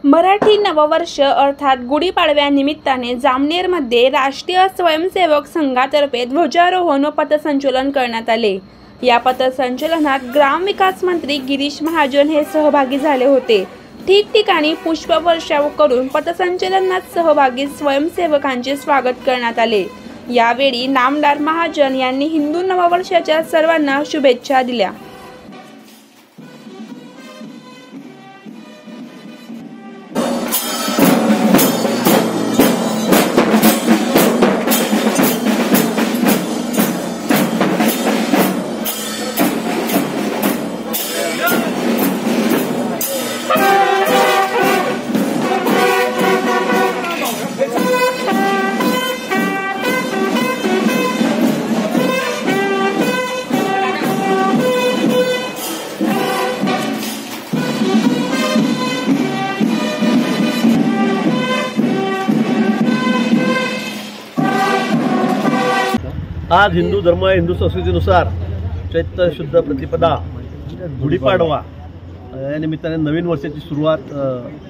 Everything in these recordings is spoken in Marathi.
मराठी नववर्ष अर्थात गुढीपाडव्यानिमित्ताने जामनेरमध्ये राष्ट्रीय स्वयंसेवक संघातर्फे ध्वजारोहण व पथसंचलन करण्यात आले। या पथसंचलनात ग्रामविकास मंत्री गिरीश महाजन हे सहभागी झाले होते। ठिकठिकाणी पुष्पवर्षाव करून पथसंचलनात सहभागी स्वयंसेवकांचे स्वागत करण्यात आले। यावेळी नामदार महाजन यांनी हिंदू नववर्षाच्या सर्वांना शुभेच्छा दिल्या। आज हिंदू धर्म हिंदू संस्कृतीनुसार चैत्र शुद्ध प्रतिपदा गुढीपाडवा या निमित्ताने नवीन वर्षाची सुरुवात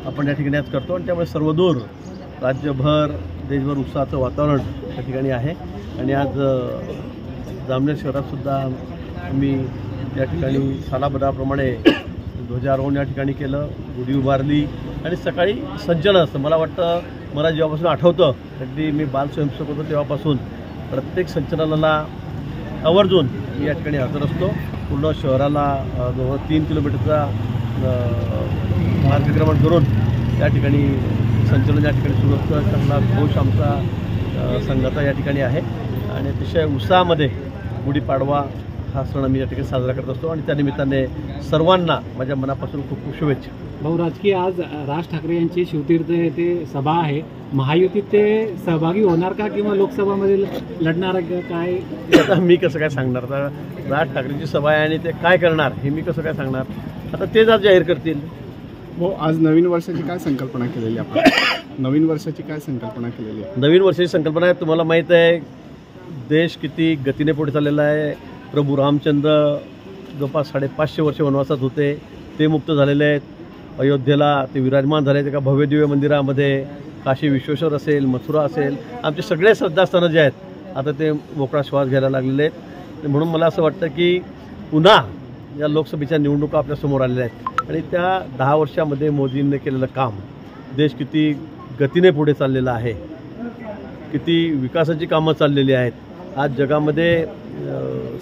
आपण या ठिकाणी आज करतो आणि त्यामुळे सर्वदूर राज्यभर देशभर उत्साहाचं वातावरण या ठिकाणी आहे। आणि आज जामनेर शहरात सुद्धा आम्ही या ठिकाणी सालाबदाप्रमाणे ध्वजारोहण या ठिकाणी केलं, गुढी उभारली आणि सकाळी संचलन असतं। मला वाटतं मला जेव्हापासून आठवतं अगदी मी बाल स्वयंसेवक होतो तेव्हापासून प्रत्येक संचलनाला आवर्जून मी या ठिकाणी हजर असतो। पूर्ण शहराला 3 किलोमीटरचा मार्गक्रमण करून या ठिकाणी संचलन या ठिकाणी सुरू असतं। चांगला घोष आमचा संघाचा या ठिकाणी आहे आणि अतिशय उत्साहामध्ये गुढीपाडवा हा सण आम्ही या ठिकाणी साजरा करत असतो आणि त्या निमित्ताने सर्वांना माझ्या मनापासून खूप खूप शुभेच्छा। भाऊ, राजकीय आज राज ठाकरे यांची शिवतीर्थ येथे सभा आहे, महायुतीत ते सहभागी होणार का किंवा लोकसभामध्ये लढणार काय? आता मी कसं काय सांगणार? आता राज ठाकरेंची सभा आहे आणि ते काय करणार हे मी कसं काय सांगणार? आता तेच आज जाहीर करतील। हो, आज नवीन वर्षाची काय संकल्पना केलेली आपण? नवीन वर्षाची काय संकल्पना केलेली आहे? नवीन वर्षाची संकल्पना आहे, तुम्हाला माहीत आहे देश किती गतीने पुढे चाललेला आहे। प्रभू रामचंद्र जवळपास 550 वर्ष वनवासात होते, ते मुक्त झालेले आहेत। अयोध्येला ते विराजमान झाले, एका भव्य दिव्य मंदिरामध्ये। काशी विश्वेश्वर असेल, मथुरा असेल, आमचे सगळे श्रद्धास्थानं जे आहेत आता ते मोकळा श्वास घ्यायला लागलेले आहेत। म्हणून मला असं वाटतं की पुन्हा या लोकसभेच्या निवडणुका आपल्यासमोर आलेल्या आहेत आणि त्या 10 वर्षामध्ये मोदींनी केलेलं काम, देश किती गतीने पुढे चाललेला आहे, किती विकासाची कामं चाललेली आहेत। आज जगामध्ये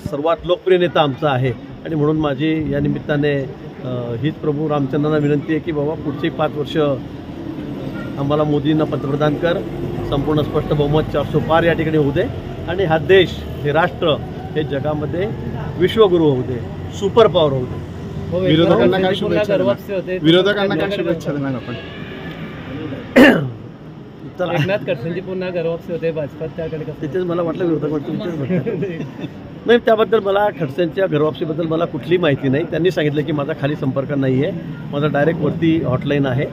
सर्वात लोकप्रिय नेता आमचा आहे आणि म्हणून माझी या निमित्ताने हीच प्रभू रामचंद्रांना विनंती आहे की बाबा पुढची 5 वर्ष आम्हाला मोदींना पंतप्रधान कर, संपूर्ण स्पष्ट बहुमत 400 पार या ठिकाणी होऊ दे आणि हा देश हे राष्ट्र हे जगामध्ये विश्वगुरू होऊ दे, सुपर पॉवर होऊ दे। विरोधकांना काय शुभेच्छा देणार आपण? एकनाथ खडसेंची पुन्हा गर्वापसी होते भाजपात, त्याकडे तिथेच मला वाटलं विरोधक नाही, त्याबद्दल मला खडसेंच्या घरवापसीबद्दल मला कुठली माहिती नाही। त्यांनी सांगितलं की माझा खाली संपर्क नाही आहे, माझा डायरेक्ट वरती हॉटलाईन आहे,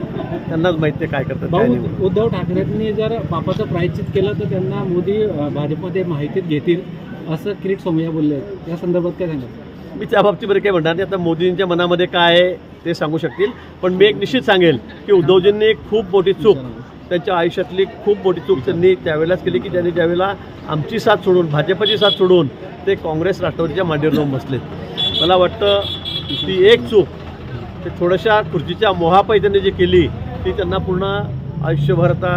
त्यांनाच माहिती आहे काय करतात। उद्धव ठाकरेंनी जर बापाचं प्रायश्चित केलं तर त्यांना मोदी भाजपमध्ये माहितीत घेतील असं किरीट सोमय्या बोलले, या संदर्भात काय सांगाल? मी त्या बाबतीमध्ये काय म्हणणार नाही, आता मोदींच्या मनामध्ये काय आहे ते सांगू शकतील, पण मी एक निश्चित सांगेल की उद्धवजींनी खूप मोठी चूक, त्यांच्या आयुष्यातली खूप मोठी चूक त्यांनी त्यावेळेलाच केली की त्यांनी ज्यावेळेला आमची साथ सोडून, भाजपची साथ सोडून ते काँग्रेस राष्ट्रवादीच्या मांडीवर जाऊन बसलेत। मला वाटतं ती एक चूक ते थोड्याशा खुर्चीच्या मोहापायी त्यांनी जी केली ती त्यांना पूर्ण आयुष्यभर आता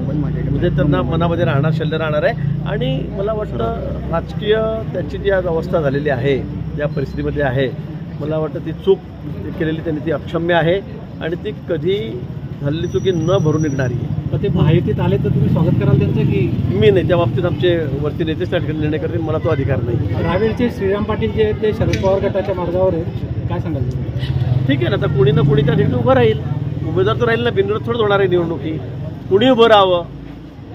म्हणजे त्यांना मनामध्ये राहणार, शल्य राहणार आहे। आणि मला वाटतं राजकीय त्यांची जी आज अवस्था झालेली आहे, ज्या परिस्थितीमध्ये आहे, मला वाटतं ती चूक केलेली त्यांनी ती अक्षम्य आहे आणि ती कधी झालेली चुकी न भरून निघणारी आहे। ते महायुतीत आले तर तुम्ही स्वागत कराल त्यांचं की मी नाही? त्या बाबतीत आमचे वरती नेतेच त्या ठिकाणी निर्णय करतील, मला तो अधिकार नाही। रावेरचे श्रीराम पाटील जे आहेत ते शरद पवार गटाच्या मार्गावर आहे, काय सांगाल? ठीक आहे ना, आता कुणी ना कुणी त्या ठिकाणी उभं राहील, उमेदवार तर राहील ना, बिनविरोध थोडं होणार आहे निवडणुकी, कुणी उभं राहावं।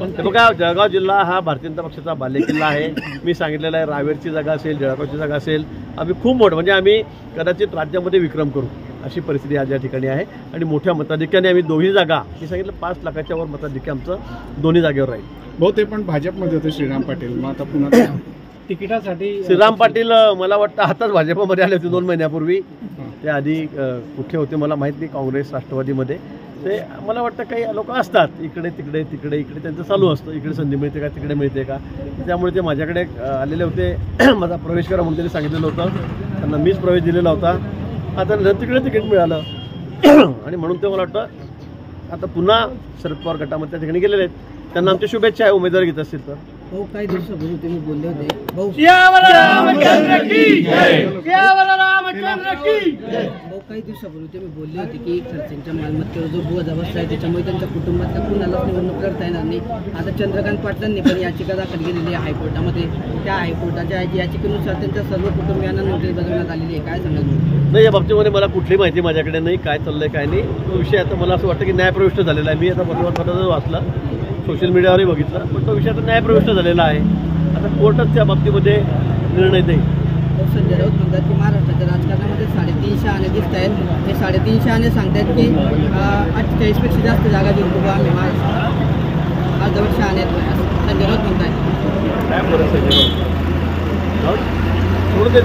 पण बघा, जळगाव जिल्हा हा भारतीय जनता पक्षाचा बालेकिल्ला आहे। मी सांगितलेलं आहे, रावेरची जागा असेल, जळगावची जागा असेल, आम्ही खूप मोठं म्हणजे आम्ही कदाचित राज्यामध्ये विक्रम करू अशी परिस्थिती आज या ठिकाणी आहे आणि मोठ्या मताधिक्याने आम्ही दोन्ही जागा, मी सांगितलं 5 लाखाच्या वर मताधिक्य आमचं दोन्ही जागेवर राहील। भाऊ, ते पण भाजपमध्ये होते श्रीराम पाटील, मग आता पुन्हा तिकिटासाठी श्रीराम पाटील मला वाटतं आताच भाजपमध्ये आले होते 2 महिन्यापूर्वी। ते आधी कुठे होते मला माहीत नाही, काँग्रेस राष्ट्रवादीमध्ये ते मला वाटतं काही लोक असतात इकडे तिकडे त्यांचं चालू असतं, इकडे संधी मिळते का तिकडे मिळते का, त्यामुळे ते माझ्याकडे आलेले होते. माझा प्रवेश करा म्हणून त्यांनी सांगितलेलं होतं, त्यांना मीच प्रवेश दिलेला होता. आता तिकडे तिकीट मिळालं आणि म्हणून ते मला वाटतं आता पुन्हा शरद पवार गटामध्ये त्या ठिकाणी गेलेले आहेत. त्यांना आमच्या शुभेच्छा आहे उमेदवार घेत असतील तर. भाऊ काही दिवसापूर्वी तुम्ही बोलले होते भाऊ काही दिवसापूर्वी तुम्ही बोलले होते की खर्चांच्या मालमत्तेवर जो बोजा आहे त्याच्यामुळे त्यांच्या कुटुंबातल्या कुणालाच निवडणूक लढता येणार नाही. आता चंद्रकांत पाटलांनी पण याचिका दाखल केलेली आहे हायकोर्टामध्ये. त्या हायकोर्टाच्या याचिकेनुसार त्यांच्या सर्व कुटुंबियांना नोटीस बजावण्यात आलेली आहे. काय सांगाल? नाही, या बाबतीमध्ये मला कुठली माहिती माझ्याकडे नाही, काय चाललंय काय नाही. तो विषय आता मला असं वाटतं की न्यायप्रविष्ट झालेला आहे. मी आता वर्तमानपत्रात वाचला, सोशल मीडियावरही बघितलं, पण तो विषय आता न्यायप्रविष्ट झालेला आहे. आता कोर्टच त्या बाबतीमध्ये निर्णय देईल. संजय राऊत म्हणतात की महाराष्ट्राच्या राजकारणामध्ये 3.5 शहाणे दिसत आहेत. हे 3.5 शहाणे सांगतात की 48पेक्षा जास्त जागा जिंकू आम्ही महाराष्ट्रात. आज जवळ शहाणे आहेत संजय राऊत म्हणतात. सोडून दे